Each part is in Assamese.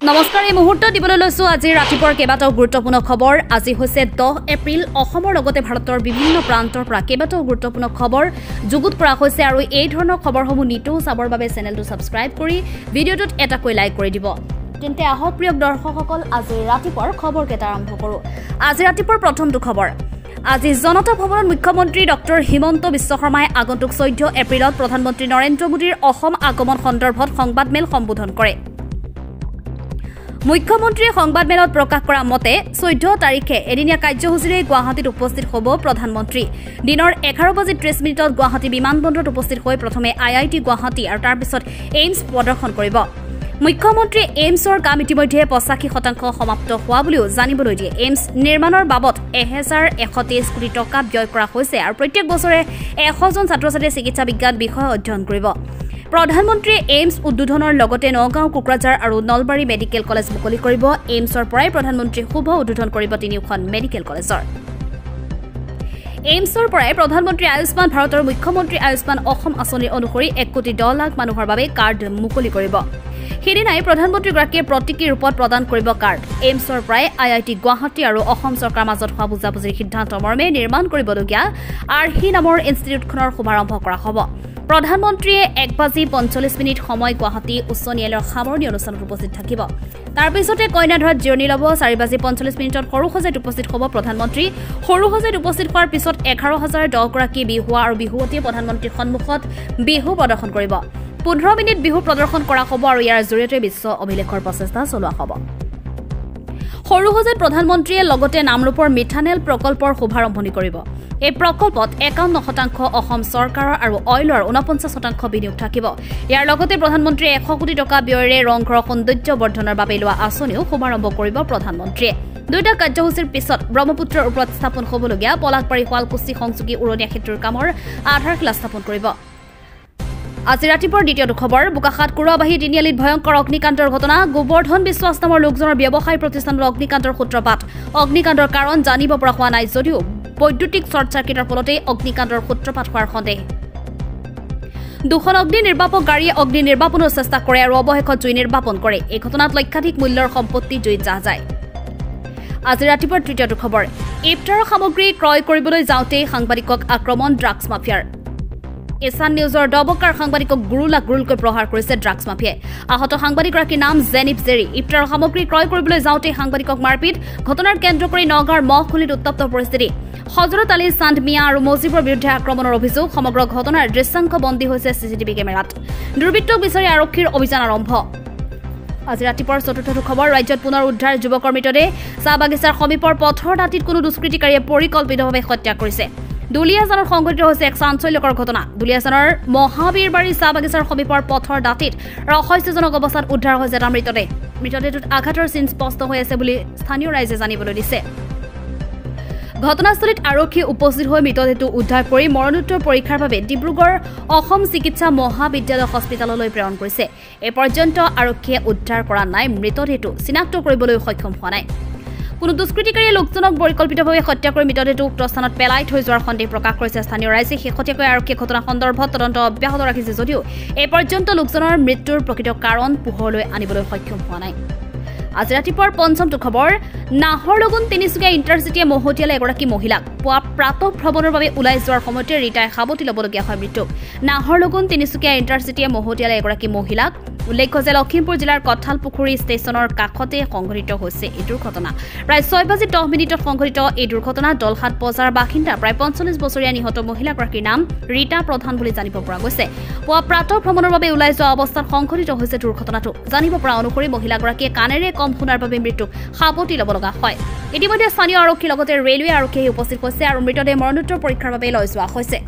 নমস্কাৰ এই মুহূৰ্ত দিবলৈ লৈছো আজি ৰাতিপুৱাৰ কেইবাটাও গুৰুত্বপূৰ্ণ খবৰ আজি হৈছে 10 এপ্ৰিল অসমৰ লগতে ভাৰতৰ বিভিন্ন প্ৰান্তৰ পৰা কেইবাটাও গুৰুত্বপূৰ্ণ খবৰ যুগুত কৰা হৈছে আৰু এই ধৰণৰ খবৰসমূহ নিতৌ চাবৰ বাবে চেনেলটো সাবস্ক্ৰাইব কৰি ভিডিঅ'টোত এটাকৈ লাইক কৰি দিব তেন্তে আহক প্ৰিয় দৰ্শকসকল আজি ৰাতিপুৱাৰ খবৰ কেইটা আৰম্ভ কৰো আজি ৰাতিপুৱাৰ প্ৰথমটো খবৰ আজি জনতা ভৱনত মুখ্যমন্ত্ৰী ডক্টৰ হিমন্ত বিশ্ব শৰ্মাই আগন্তুক 14 এপ্ৰিলত প্ৰধানমন্ত্ৰী নৰেন্দ্ৰ মোদীৰ অসম আগমন সন্দৰ্ভত সংবাদমেল সম্বোধন কৰে মুখ্যমন্ত্ৰীয়ে সংবাদমেলত প্ৰকাশ কৰা মতে 14 তাৰিখে এদিনীয়া কাৰ্যসূচীৰে গুৱাহাটীত উপস্থিত হ'ব প্ৰধানমন্ত্ৰী দিনৰ 11:30 মিনিটত গুৱাহাটী বিমানবন্দৰত উপস্থিত হৈ প্ৰথমে IIT গুৱাহাটী আৰু তাৰ পিছত এইমছ প্ৰদৰ্শন কৰিব মুখ্যমন্ত্ৰী এইমছৰ কাম ইতিমধ্যে 85% সমাপ্ত হোৱা বুলিও জানিবলৈ দিয়ে এইমছ নিৰ্মাণৰ বাবদ 1123 কোটি টকা ব্যয় কৰা হৈছে আৰু প্ৰত্যেক বছৰে 100 জন ছাত্ৰ-ছাত্ৰীয়ে চিকিৎসা বিজ্ঞান বিষয় অধ্যয়ন কৰিব প্ৰধানমন্ত্ৰীয়ে এইমছ উদ্বোধনৰ লগতে নগাঁও কুকৰাঝাৰ আৰু নলবাৰী মেডিকেল কলেজ মুকলি কৰিব এইমছৰ পৰাই প্ৰধানমন্ত্ৰী শুভ উদ্বোধন কৰিব তিনিখন মেডিকেল কলেজৰ এইমছৰ পৰাই প্ৰধানমন্ত্ৰী আয়ুষ্মান ভাৰত আৰু মুখ্যমন্ত্ৰী আয়ুষ্মান অসম আঁচনিৰ অনুসৰি 1 কোটি 10 লাখ মানুহৰ বাবে কাৰ্ড মুকলি কৰিব সেইদিনাই প্ৰধানমন্ত্ৰীগৰাকীয়ে প্ৰতীকী ৰূপত প্ৰদান কৰিব কাৰ্ড এইমছৰ পৰাই IIT গুৱাহাটী আৰু অসম চৰকাৰৰ মাজত হোৱা বুজাবুজিৰ সিদ্ধান্ত মৰ্মে নিৰ্মাণ কৰিবলগীয়া আৰ্হি নামৰ ইনষ্টিটিউটখনৰ শুভাৰম্ভ কৰা হ'ব প্ৰধানমন্ত্ৰীয়ে 1:45 সময় গুৱাহাটী উচ্চ ন্যায়ালয়ৰ সামৰণি অনুষ্ঠানত উপস্থিত থাকিব তাৰ পিছতে কইনাধৰাত জিৰণি ল'ব 4:45 মিনিটত সৰুসজাইত উপস্থিত হ'ব প্ৰধানমন্ত্ৰী সৰুসজাইত উপস্থিত হোৱাৰ পিছত 11,010 গৰাকী বিহুৱা আৰু বিহুৱতীয়ে প্ৰধানমন্ত্ৰীৰ সন্মুখত বিহু প্ৰদৰ্শন কৰিব 15 মিনিট বিহু প্ৰদৰ্শন কৰা হ'ব আৰু ইয়াৰ জৰিয়তে বিশ্ব অভিলেখৰ প্ৰচেষ্টা চলোৱা হ'ব সৰুসজাইত প্ৰধানমন্ত্ৰীয়ে লগতে নামৰূপৰ মিঠানেল প্ৰকল্পৰ শুভাৰম্ভণি কৰিব এই প্ৰকল্পত 51% অসম চৰকাৰৰ আৰু অইলৰ 49% বিনিয়োগ থাকিব ইয়াৰ লগতে প্ৰধানমন্ত্ৰীয়ে 100 কোটি টকা ব্যয়েৰে ৰংঘৰৰ সৌন্দৰ্য বৰ্ধনৰ বাবে লোৱা আঁচনিও শুভাৰম্ভ কৰিব প্ৰধানমন্ত্ৰীয়ে দুটা কাৰ্যসূচীৰ পিছত ব্ৰহ্মপুত্ৰৰ ওপৰত স্থাপন হ'বলগীয়া পলাকবাৰী শুৱালকুছি সংযোগী উৰণীয়া সেতুৰ কামৰ আধাৰশিলা স্থাপন কৰিব আজি ৰাতিপুৱাৰ দ্বিতীয়টো খবৰ বোকাখাত কুৰাবাহী তিনিআলিত ভয়ংকৰ অগ্নিকাণ্ডৰ ঘটনা গোবৰ্ধন বিশ্বাস নামৰ লোকজনৰ ব্যৱসায়িক প্ৰতিষ্ঠানৰ অগ্নিকাণ্ডৰ সূত্ৰপাত অগ্নিকাণ্ডৰ কাৰণ জানিব পৰা হোৱা নাই যদিও বৈদ্যুতিক শ্বৰ্ট চাৰ্কিটৰ ফলতে অগ্নিকাণ্ডৰ সূত্ৰপাত হোৱাৰ সন্দেহ দুখন অগ্নি নিৰ্বাপক গাড়ীয়ে অগ্নি নিৰ্বাপনৰ চেষ্টা কৰে আৰু অৱশেষত জুই নিৰ্বাপন কৰে এই ঘটনাত লক্ষাধিক মূল্যৰ সম্পত্তি জুইত জাহ যায় আজি ৰাতিপুৱাৰ তৃতীয়টো খবৰ ইফতাৰৰ সামগ্ৰী ক্ৰয় কৰিবলৈ যাওঁতে সাংবাদিকক আক্ৰমণ ড্ৰাগছ মাফিয়াৰ এছান নিউজৰ ডবকাৰ সাংবাদিকক গুৰুলকৈ প্ৰহাৰ কৰিছে ড্ৰাগছ মাফিয়াই আহত সাংবাদিকগৰাকীৰ নাম জেনিফ জেৰি ইফতাৰৰ সামগ্ৰী ক্ৰয় কৰিবলৈ যাওঁতে সাংবাদিকক মাৰপিট ঘটনাৰ কেন্দ্ৰ কৰি নগাঁৱৰ মহখুলিত উত্তপ্ত পৰিস্থিতি হজৰত আলী চান্দ মিয়া আৰু মজিবৰ বিৰুদ্ধে আক্ৰমণৰ অভিযোগ সমগ্ৰ ঘটনাৰ দৃশ্যাংশ বন্দী হৈছে CCTV কেমেৰাত দুৰ্বৃত্তক বিচাৰি আৰক্ষীৰ অভিযান আৰম্ভ আজি ৰাতিপুৱাৰ চতুৰ্থটো খবৰ ৰাজ্যত পুনৰ উদ্ধাৰ যুৱকৰ মৃতদেহ চাহ বাগিচাৰ সমীপৰ পথৰ দাঁতিত কোনো দুষ্কৃতিকাৰীয়ে পৰিকল্পিতভাৱে হত্যা কৰিছে দুলিয়াজানত সংঘটিত হৈছে এক চাঞ্চল্যকৰ ঘটনা দুলিয়াজানৰ মহাবীৰবাৰী চাহ বাগিচাৰ সমীপৰ পথৰ দাঁতিত ৰহস্যজনক অৱস্থাত উদ্ধাৰ হৈছে এটা মৃতদেহটোত আঘাতৰ চিন স্পষ্ট হৈ আছে বুলি স্থানীয় ৰাইজে জানিবলৈ দিছে ঘটনাস্থলীত আৰক্ষী উপস্থিত হৈ মৃতদেহটো উদ্ধাৰ কৰি মৰণোত্তৰ পৰীক্ষাৰ বাবে ডিব্ৰুগড় অসম চিকিৎসা মহাবিদ্যালয় হস্পিটেললৈ প্ৰেৰণ কৰিছে এই পৰ্যন্ত আৰক্ষীয়ে উদ্ধাৰ কৰা নাই মৃতদেহটো চিনাক্ত কৰিবলৈ সক্ষম হোৱা নাই কোনো দুষ্কৃতিকাৰীয়ে লোকজনক পৰিকল্পিতভাৱে হত্যা কৰি মৃতদেহটো উক্ত স্থানত পেলাই থৈ যোৱাৰ সন্দেহ প্ৰকাশ কৰিছে স্থানীয় ৰাইজে শেহতীয়াকৈ আৰক্ষীয়ে ঘটনা সন্দৰ্ভত তদন্ত অব্যাহত ৰাখিছে যদিও এই পৰ্যন্ত লোকজনৰ মৃত্যুৰ প্ৰকৃত কাৰণ পোহৰলৈ আনিবলৈ সক্ষম হোৱা নাই আজি ৰাতিপুৱাৰ পঞ্চমটো খবৰ নাহৰলগুন তিনিচুকীয়া ইণ্টাৰচিটিয়ে মহতিয়ালে এগৰাকী মহিলাক পুৱা প্ৰাতঃ ভ্ৰমণৰ বাবে ওলাই যোৱাৰ সময়তে ৰিটাই সাৱটি ল'বলগীয়া হয় মৃত্যু নাহৰলগুন তিনিচুকীয়া ইণ্টাৰচিটিয়ে মহতিয়ালে এগৰাকী মহিলাক উল্লেখ্য যে লখিমপুৰ জিলাৰ কঠালপুখুৰী ষ্টেচনৰ কাষতে সংঘটিত হৈছে এই দুৰ্ঘটনা প্ৰায় 6:10 মিনিটত সংঘটিত এই দুৰ্ঘটনা দলহাট বজাৰ বাসিন্দা প্ৰায় 45 বছৰীয়া নিহত মহিলাগৰাকীৰ নাম ৰীতা প্ৰধান বুলি জানিব পৰা গৈছে পুৱা প্ৰাতঃ ভ্ৰমণৰ বাবে ওলাই যোৱা অৱস্থাত সংঘটিত হৈছে দুৰ্ঘটনাটো জানিব পৰা অনুসৰি মহিলাগৰাকীয়ে কাণেৰে কম শুনাৰ বাবে মৃত্যুক সাৱটি ল'ব লগা হয় ইতিমধ্যে স্থানীয় আৰক্ষীৰ লগতে ৰেলৱে আৰক্ষীয়ে উপস্থিত হৈছে আৰু মৃতদেহ মৰণোত্তৰ পৰীক্ষাৰ বাবে লৈ যোৱা হৈছে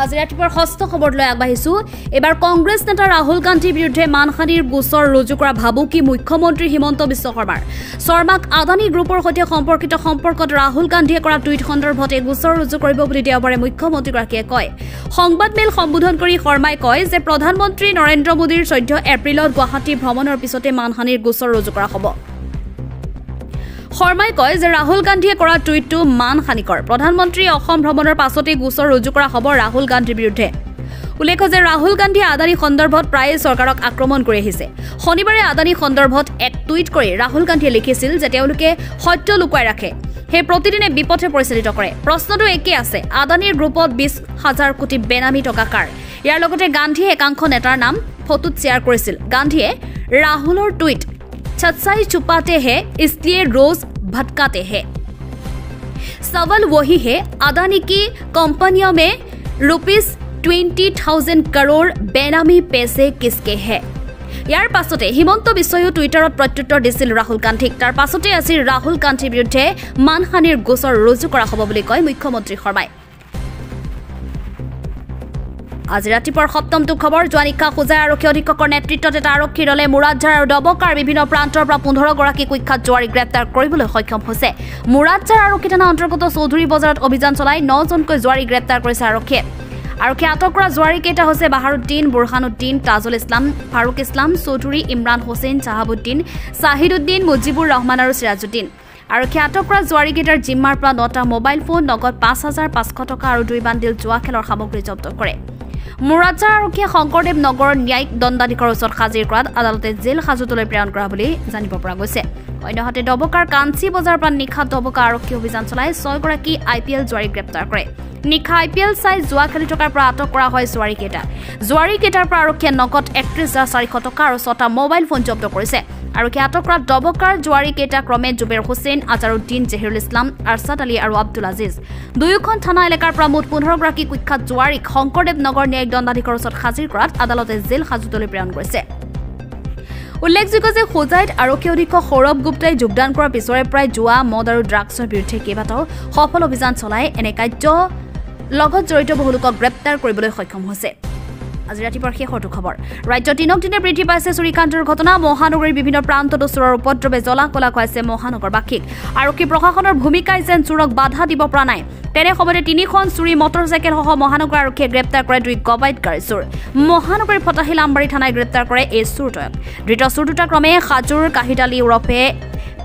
আজি ৰাতিপুৱাৰ ষষ্ঠ খবৰলৈ আগবাঢ়িছো এবাৰ কংগ্ৰেছ নেতা ৰাহুল গান্ধীৰ বিৰুদ্ধে মানহানিৰ গোচৰ ৰুজু কৰা ভাবুকি মুখ্যমন্ত্ৰী হিমন্ত বিশ্ব শৰ্মাৰ শৰ্মাক আদানী গ্ৰুপৰ সৈতে সম্পৰ্কত ৰাহুল গান্ধীয়ে কৰা টুইট সন্দৰ্ভত এই গোচৰ ৰুজু কৰিব বুলি দেওবাৰে মুখ্যমন্ত্ৰীগৰাকীয়ে কয় সংবাদমেল সম্বোধন কৰি শৰ্মাই কয় যে প্ৰধানমন্ত্ৰী নৰেন্দ্ৰ মোদীৰ 14 এপ্ৰিলত গুৱাহাটী ভ্ৰমণৰ পিছতে মানহানিৰ গোচৰ ৰুজু কৰা হ'ব শৰ্মাই কয় যে ৰাহুল গান্ধীয়ে কৰা টুইটটো মানহানিকৰ প্ৰধানমন্ত্ৰী অসম ভ্ৰমণৰ পাছতে গোচৰ ৰুজু কৰা হ'ব ৰাহুল গান্ধীৰ বিৰুদ্ধে উল্লেখ্য যে ৰাহুল গান্ধীয়ে আদানী সন্দৰ্ভত প্ৰায় চৰকাৰক আক্ৰমণ কৰি আহিছে শনিবাৰে আদানী সন্দৰ্ভত এক টুইট কৰি ৰাহুল গান্ধীয়ে লিখিছিল যে তেওঁলোকে সত্য লুকুৱাই ৰাখে হে প্ৰতিদিনে বিপথে পৰিচালিত কৰে প্ৰশ্নটো একে আছে আদানীৰ গ্ৰুপত 20,000 কোটি বেনামী টকা কাৰ ইয়াৰ লগতে গান্ধীয়ে একাংশ নেতাৰ নাম ফটোত শ্বেয়াৰ কৰিছিল গান্ধীয়ে ৰাহুলৰ টুইট सच्चाई छुपाते हैं इसलिए रोज भटकाते हैं सवाल वही है अदानी की कंपनियों में ₹20,000 करोड़ बेनामी पैसे किसके हैं यार पासते हिमंत बिश्वयु ट्विटरत प्रत्युत्तर दिছিল राहुल गांधीक तार पासते আছিল राहुल गांधीर बिरुद्धे मानहानिर गोचर रुजु करा हब বুলি কয় मुख्यमंत्री शर्माই আজি ৰাতিপুৱাৰ সপ্তমটো খবৰ জোৱানিকা খুজাই আৰক্ষী অধীক্ষকৰ নেতৃত্বত এটা আৰক্ষীৰ দলে মুৰাদঝাৰ আৰু ডবকাৰ বিভিন্ন প্ৰান্তৰ পৰা 15 গৰাকী কুখ্যাত জোৱাৰী গ্ৰেপ্তাৰ কৰিবলৈ সক্ষম হৈছে মুৰাদঝাৰ আৰক্ষী থানা অন্তৰ্গত চৌধুৰী বজাৰত অভিযান চলাই 9 জনকৈ জোৱাৰী গ্ৰেপ্তাৰ কৰিছে আৰক্ষীয়ে আটক কৰা জোৱাৰী কেইটা হৈছে বাহাৰুদ্দিন বুৰহানুদ্দিন তাজুল ইছলাম ফাৰুক ইছলাম চৌধুৰী ইমৰান হোসেন চাহাবুদ্দিন সাহিদুদ্দিন মুজিবুৰ ৰহমান আৰু সিৰাজুদ্দিন আৰক্ষী আটক কৰা জোৱাৰী কেইটাৰ জিম্মাৰ পৰা 9টা মোবাইল ফোন নগদ 5,500 টকা আৰু 2 বান্ডিল জোৱা খেলৰ সামগ্ৰী জব্দ কৰে মুৰাদঝাৰ আৰক্ষীয়ে শংকৰদেৱ নগৰ ন্যায়িক দণ্ডাধীশৰ ওচৰত হাজিৰ কৰাত আদালতে জেল হাজতলৈ প্ৰেৰণ কৰা বুলি জানিব পৰা গৈছে অন্যহাতে ডবকাৰ কাঞ্চি বজাৰ পৰা নিশা ডবকা আৰক্ষী অভিযান চলাই 6 গৰাকী আইপিএল জোৱাৰী গ্ৰেপ্তাৰ কৰে নিশা আইপিএল চাই জোৱা খেলি থকাৰ পৰা আটক কৰা হয় জোৱাৰী কেইটাৰ পৰা আৰক্ষীয়ে নগদ 31,400 টকা আৰু 6টা মোবাইল ফোন জব্দ কৰিছে আৰক্ষীয়ে আটক কৰা ডবকাৰ জোৱাৰী কেইটা ক্ৰমে জুবেৰ হোসেন আজাৰুদ্দিন জহিৰুল ইছলাম আৰছাদ আলী আৰু আব্দুল আজিজ দুয়োখন থানা এলেকাৰ পৰা মুঠ 15 গৰাকী কুখ্যাত জোৱাৰীক শংকৰদেৱ নগৰ ন্যায়িক দণ্ডাধীশৰ ওচৰত হাজিৰ কৰাত আদালতে জেল হাজতলৈ প্ৰেৰণ কৰিছে উল্লেখযোগ্য যে হোজাইত আৰক্ষী অধীক্ষক সৌৰভ গুপ্তাই যোগদান কৰাৰ পিছৰে প্ৰায় জোৱা মদ আৰু ড্ৰাগছৰ বিৰুদ্ধে কেইবাটাও সফল অভিযান চলাই এনে কাৰ্য লগত জড়িত বহু লোকক গ্ৰেপ্তাৰ কৰিবলৈ সক্ষম হৈছে আজি ৰাতিপুৱাৰ শেষৰটো খবৰ ৰাজ্যত দিনক দিনে বৃদ্ধি পাইছে চুৰিকাণ্ডৰ ঘটনা মহানগৰীৰ বিভিন্ন প্ৰান্তত চোৰৰ উপদ্ৰৱে জ্বলা-কলা খুৱাইছে মহানগৰবাসীক আৰক্ষী প্ৰশাসনৰ ভূমিকাই যেন চোৰক বাধা দিব পৰা নাই তেনে সময়তে 3খন চুৰি মটৰচাইকেল সহ মহানগৰ আৰক্ষীয়ে গ্ৰেপ্তাৰ কৰে 2 গবাইতকাৰী চোৰ মহানগৰীৰ ফটাহিল আমবাৰী থানাই গ্ৰেপ্তাৰ কৰে এই চোৰটোক ধৃত চোৰ দুটা ক্ৰমে হাজুৰ কাহিদালি ওৰফে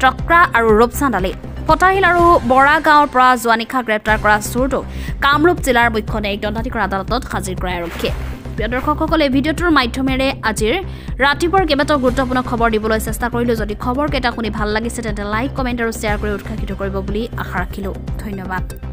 টক্ৰা আৰু ৰূপচান্দ আলী ফটাহিল আৰু বৰা গাঁৱৰ পৰা জোৱানিকা গ্ৰেপ্তাৰ কৰা চোৰটোক কামৰূপ জিলাৰ মুখ্য ন্যায়িক দণ্ডাধীশৰ আদালতত হাজিৰ কৰে আৰক্ষীয়ে দৰ্শকসকলে ভিডিঅ'টোৰ মাধ্যমেৰে আজিৰ ৰাতিপুৱাৰ কেইবাটাও গুৰুত্বপূৰ্ণ খবৰ দিবলৈ চেষ্টা কৰিলো যদি খবৰ কেইটা শুনি ভাল লাগিছে তেন্তে লাইক কমেণ্ট আৰু শ্বেয়াৰ কৰি উৎসাহিত কৰিব বুলি আশা ৰাখিলো ধন্যবাদ